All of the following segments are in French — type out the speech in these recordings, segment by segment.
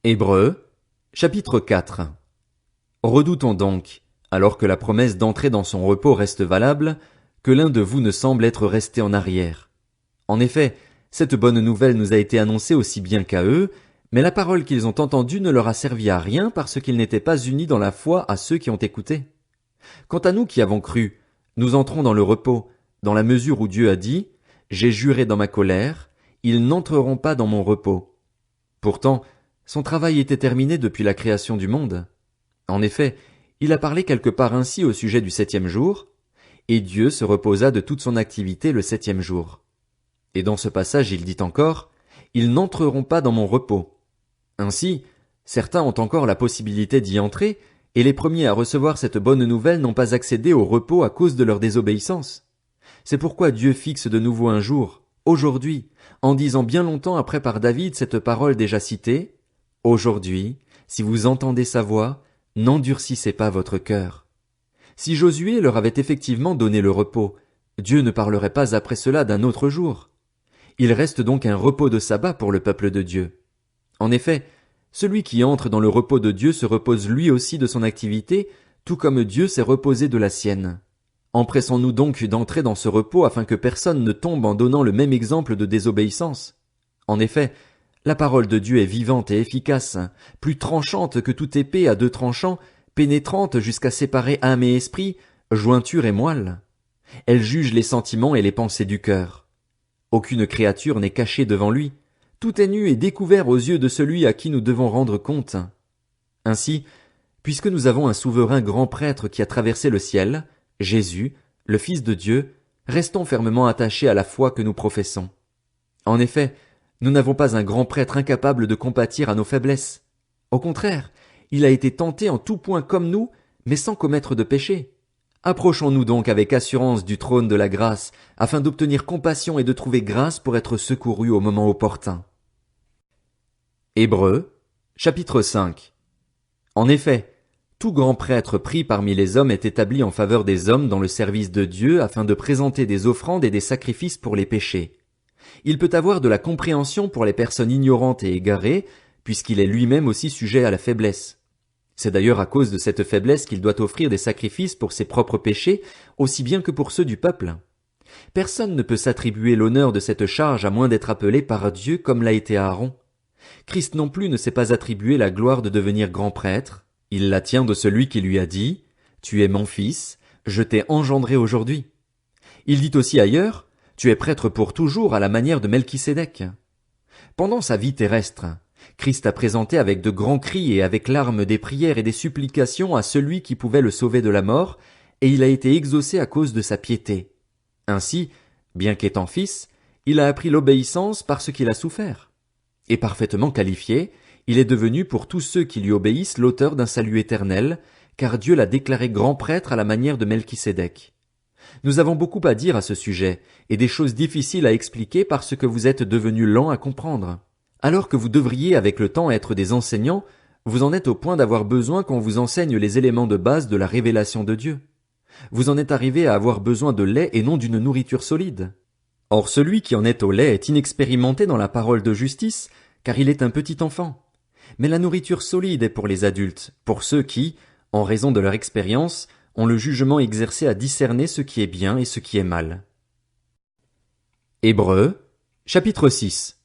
Hébreux, chapitre 4. Redoutons donc, alors que la promesse d'entrer dans son repos reste valable, que l'un de vous ne semble être resté en arrière. En effet, cette bonne nouvelle nous a été annoncée aussi bien qu'à eux, mais la parole qu'ils ont entendue ne leur a servi à rien parce qu'ils n'étaient pas unis dans la foi à ceux qui ont écouté. Quant à nous qui avons cru, nous entrons dans le repos, dans la mesure où Dieu a dit, « J'ai juré dans ma colère, ils n'entreront pas dans mon repos. » Pourtant, son travail était terminé depuis la création du monde. En effet, il a parlé quelque part ainsi au sujet du 7e jour, et Dieu se reposa de toute son activité le 7e jour. Et dans ce passage il dit encore, ils n'entreront pas dans mon repos. Ainsi, certains ont encore la possibilité d'y entrer, et les premiers à recevoir cette bonne nouvelle n'ont pas accédé au repos à cause de leur désobéissance. C'est pourquoi Dieu fixe de nouveau un jour, aujourd'hui, en disant bien longtemps après par David cette parole déjà citée, « Aujourd'hui, si vous entendez sa voix, n'endurcissez pas votre cœur. » Si Josué leur avait effectivement donné le repos, Dieu ne parlerait pas après cela d'un autre jour. Il reste donc un repos de sabbat pour le peuple de Dieu. En effet, celui qui entre dans le repos de Dieu se repose lui aussi de son activité, tout comme Dieu s'est reposé de la sienne. Empressons-nous donc d'entrer dans ce repos afin que personne ne tombe en donnant le même exemple de désobéissance. En effet, la parole de Dieu est vivante et efficace, plus tranchante que toute épée à 2 tranchants, pénétrante jusqu'à séparer âme et esprit, jointure et moelle. Elle juge les sentiments et les pensées du cœur. Aucune créature n'est cachée devant lui. Tout est nu et découvert aux yeux de celui à qui nous devons rendre compte. Ainsi, puisque nous avons un souverain grand prêtre qui a traversé le ciel, Jésus, le Fils de Dieu, restons fermement attachés à la foi que nous professons. En effet, nous n'avons pas un grand prêtre incapable de compatir à nos faiblesses. Au contraire, il a été tenté en tout point comme nous, mais sans commettre de péché. Approchons-nous donc avec assurance du trône de la grâce, afin d'obtenir compassion et de trouver grâce pour être secourus au moment opportun. Hébreux, chapitre 5. En effet, tout grand prêtre pris parmi les hommes est établi en faveur des hommes dans le service de Dieu afin de présenter des offrandes et des sacrifices pour les péchés. Il peut avoir de la compréhension pour les personnes ignorantes et égarées, puisqu'il est lui-même aussi sujet à la faiblesse. C'est d'ailleurs à cause de cette faiblesse qu'il doit offrir des sacrifices pour ses propres péchés, aussi bien que pour ceux du peuple. Personne ne peut s'attribuer l'honneur de cette charge à moins d'être appelé par Dieu comme l'a été Aaron. Christ non plus ne s'est pas attribué la gloire de devenir grand prêtre. Il la tient de celui qui lui a dit, « Tu es mon fils, je t'ai engendré aujourd'hui. » Il dit aussi ailleurs, « Tu es prêtre pour toujours à la manière de Melchisédek. » Pendant sa vie terrestre, Christ a présenté avec de grands cris et avec larmes des prières et des supplications à celui qui pouvait le sauver de la mort, et il a été exaucé à cause de sa piété. Ainsi, bien qu'étant fils, il a appris l'obéissance parce qu'il a souffert. Et parfaitement qualifié, il est devenu pour tous ceux qui lui obéissent l'auteur d'un salut éternel, car Dieu l'a déclaré grand prêtre à la manière de Melchisédek. Nous avons beaucoup à dire à ce sujet, et des choses difficiles à expliquer parce que vous êtes devenus lents à comprendre. Alors que vous devriez avec le temps être des enseignants, vous en êtes au point d'avoir besoin qu'on vous enseigne les éléments de base de la révélation de Dieu. Vous en êtes arrivé à avoir besoin de lait et non d'une nourriture solide. Or celui qui en est au lait est inexpérimenté dans la parole de justice, car il est un petit enfant. Mais la nourriture solide est pour les adultes, pour ceux qui, en raison de leur expérience, ont le jugement exercé à discerner ce qui est bien et ce qui est mal. Hébreux, chapitre 6.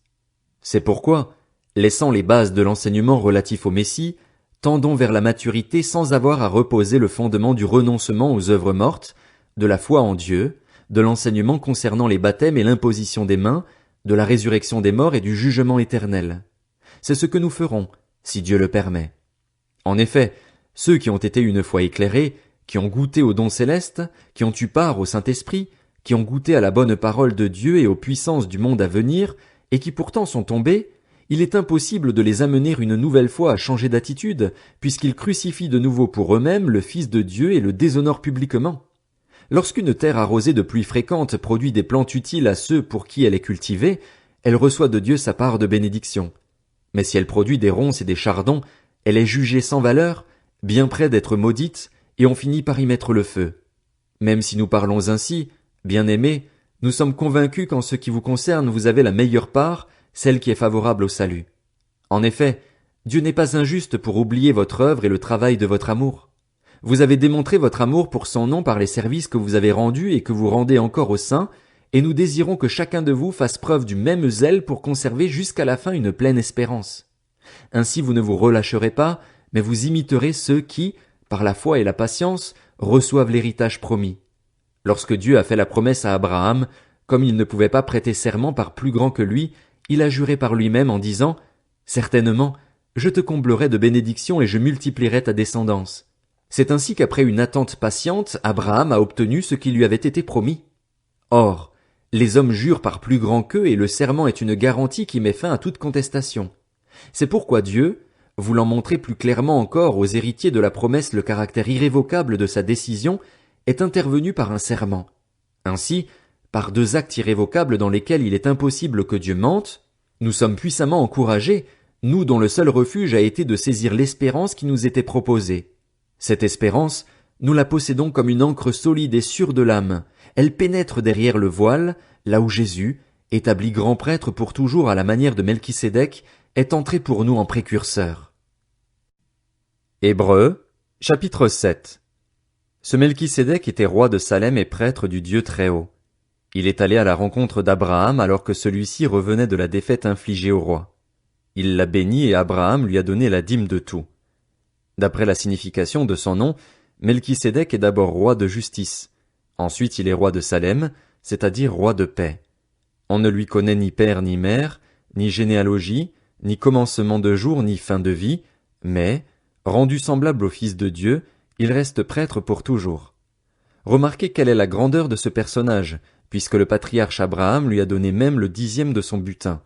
C'est pourquoi, laissant les bases de l'enseignement relatif au Messie, tendons vers la maturité sans avoir à reposer le fondement du renoncement aux œuvres mortes, de la foi en Dieu, de l'enseignement concernant les baptêmes et l'imposition des mains, de la résurrection des morts et du jugement éternel. C'est ce que nous ferons, si Dieu le permet. En effet, ceux qui ont été une fois éclairés, qui ont goûté aux dons célestes, qui ont eu part au Saint-Esprit, qui ont goûté à la bonne parole de Dieu et aux puissances du monde à venir, et qui pourtant sont tombés, il est impossible de les amener une nouvelle fois à changer d'attitude, puisqu'ils crucifient de nouveau pour eux-mêmes le Fils de Dieu et le déshonorent publiquement. Lorsqu'une terre arrosée de pluies fréquentes produit des plantes utiles à ceux pour qui elle est cultivée, elle reçoit de Dieu sa part de bénédiction. Mais si elle produit des ronces et des chardons, elle est jugée sans valeur, bien près d'être maudite, et on finit par y mettre le feu. Même si nous parlons ainsi, bien-aimés, nous sommes convaincus qu'en ce qui vous concerne vous avez la meilleure part, celle qui est favorable au salut. En effet, Dieu n'est pas injuste pour oublier votre œuvre et le travail de votre amour. Vous avez démontré votre amour pour son nom par les services que vous avez rendus et que vous rendez encore aux saints, et nous désirons que chacun de vous fasse preuve du même zèle pour conserver jusqu'à la fin une pleine espérance. Ainsi vous ne vous relâcherez pas, mais vous imiterez ceux qui, par la foi et la patience, reçoivent l'héritage promis. Lorsque Dieu a fait la promesse à Abraham, comme il ne pouvait pas prêter serment par plus grand que lui, il a juré par lui-même en disant « Certainement, je te comblerai de bénédictions et je multiplierai ta descendance. » C'est ainsi qu'après une attente patiente, Abraham a obtenu ce qui lui avait été promis. Or, les hommes jurent par plus grand qu'eux et le serment est une garantie qui met fin à toute contestation. C'est pourquoi Dieu, voulant montrer plus clairement encore aux héritiers de la promesse le caractère irrévocable de sa décision, est intervenu par un serment. Ainsi, par 2 actes irrévocables dans lesquels il est impossible que Dieu mente, nous sommes puissamment encouragés, nous dont le seul refuge a été de saisir l'espérance qui nous était proposée. Cette espérance, nous la possédons comme une ancre solide et sûre de l'âme. Elle pénètre derrière le voile, là où Jésus, établi grand prêtre pour toujours à la manière de Melchisédek, est entré pour nous en précurseur. Hébreux, chapitre 7. Ce Melchisédek était roi de Salem et prêtre du Dieu Très-Haut. Il est allé à la rencontre d'Abraham alors que celui-ci revenait de la défaite infligée au roi. Il l'a béni et Abraham lui a donné la dîme de tout. D'après la signification de son nom, Melchisédek est d'abord roi de justice. Ensuite il est roi de Salem, c'est-à-dire roi de paix. On ne lui connaît ni père ni mère, ni généalogie, ni commencement de jour ni fin de vie, mais, rendu semblable au Fils de Dieu, il reste prêtre pour toujours. Remarquez quelle est la grandeur de ce personnage, puisque le patriarche Abraham lui a donné même le 10e de son butin.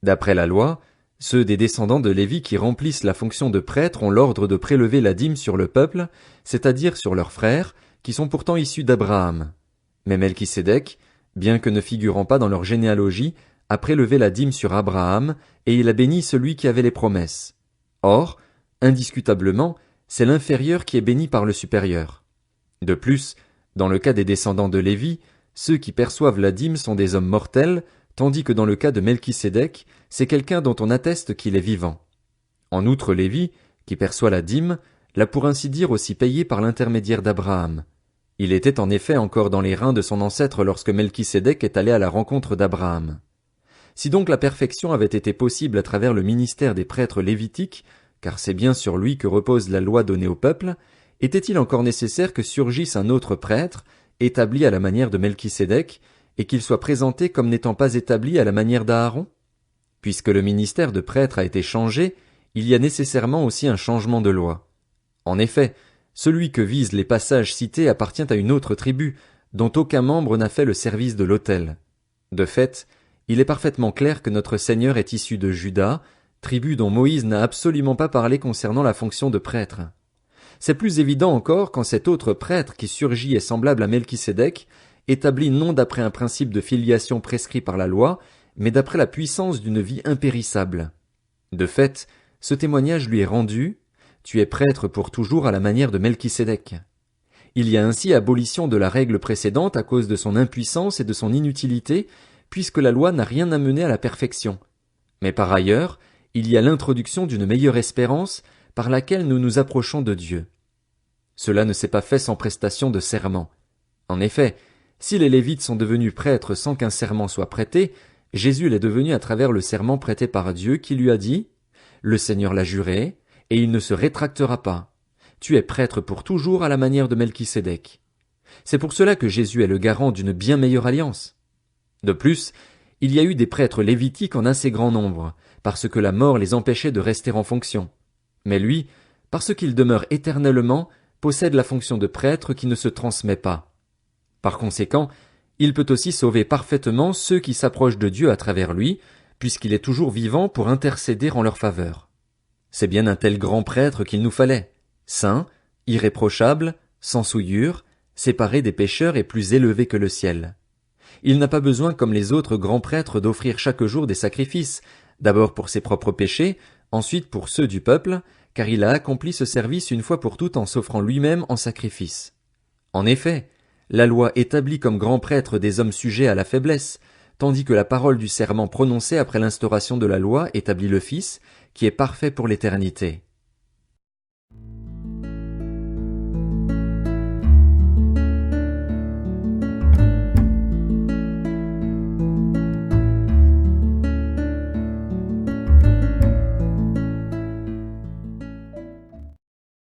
D'après la loi, ceux des descendants de Lévi qui remplissent la fonction de prêtre ont l'ordre de prélever la dîme sur le peuple, c'est-à-dire sur leurs frères, qui sont pourtant issus d'Abraham. Mais Melchisédek, bien que ne figurant pas dans leur généalogie, a prélevé la dîme sur Abraham, et il a béni celui qui avait les promesses. Or, indiscutablement, c'est l'inférieur qui est béni par le supérieur. De plus, dans le cas des descendants de Lévi, ceux qui perçoivent la dîme sont des hommes mortels, tandis que dans le cas de Melchisédek, c'est quelqu'un dont on atteste qu'il est vivant. En outre, Lévi, qui perçoit la dîme, l'a pour ainsi dire aussi payé par l'intermédiaire d'Abraham. Il était en effet encore dans les reins de son ancêtre lorsque Melchisédek est allé à la rencontre d'Abraham. Si donc la perfection avait été possible à travers le ministère des prêtres lévitiques, car c'est bien sur lui que repose la loi donnée au peuple, était-il encore nécessaire que surgisse un autre prêtre, établi à la manière de Melchisédek, et qu'il soit présenté comme n'étant pas établi à la manière d'Aaron? Puisque le ministère de prêtre a été changé, il y a nécessairement aussi un changement de loi. En effet, celui que visent les passages cités appartient à une autre tribu, dont aucun membre n'a fait le service de l'autel. De fait, il est parfaitement clair que notre Seigneur est issu de Juda, tribu dont Moïse n'a absolument pas parlé concernant la fonction de prêtre. C'est plus évident encore quand cet autre prêtre qui surgit est semblable à Melchisédek, établi non d'après un principe de filiation prescrit par la loi, mais d'après la puissance d'une vie impérissable. De fait, ce témoignage lui est rendu, tu es prêtre pour toujours à la manière de Melchisédek. Il y a ainsi abolition de la règle précédente à cause de son impuissance et de son inutilité, puisque la loi n'a rien amené à la perfection. Mais par ailleurs, il y a l'introduction d'une meilleure espérance, par laquelle nous nous approchons de Dieu. Cela ne s'est pas fait sans prestation de serment. En effet, si les Lévites sont devenus prêtres sans qu'un serment soit prêté, Jésus l'est devenu à travers le serment prêté par Dieu qui lui a dit « Le Seigneur l'a juré, et il ne se rétractera pas. Tu es prêtre pour toujours à la manière de Melchisédek. » C'est pour cela que Jésus est le garant d'une bien meilleure alliance. De plus, il y a eu des prêtres lévitiques en assez grand nombre, parce que la mort les empêchait de rester en fonction. Mais lui, parce qu'il demeure éternellement, possède la fonction de prêtre qui ne se transmet pas. Par conséquent, il peut aussi sauver parfaitement ceux qui s'approchent de Dieu à travers lui, puisqu'il est toujours vivant pour intercéder en leur faveur. C'est bien un tel grand prêtre qu'il nous fallait, saint, irréprochable, sans souillure, séparé des pécheurs et plus élevé que le ciel. Il n'a pas besoin comme les autres grands prêtres d'offrir chaque jour des sacrifices, d'abord pour ses propres péchés, ensuite pour ceux du peuple, car il a accompli ce service une fois pour toutes en s'offrant lui-même en sacrifice. En effet, la loi établit comme grands prêtres des hommes sujets à la faiblesse, tandis que la parole du serment prononcé après l'instauration de la loi établit le Fils, qui est parfait pour l'éternité.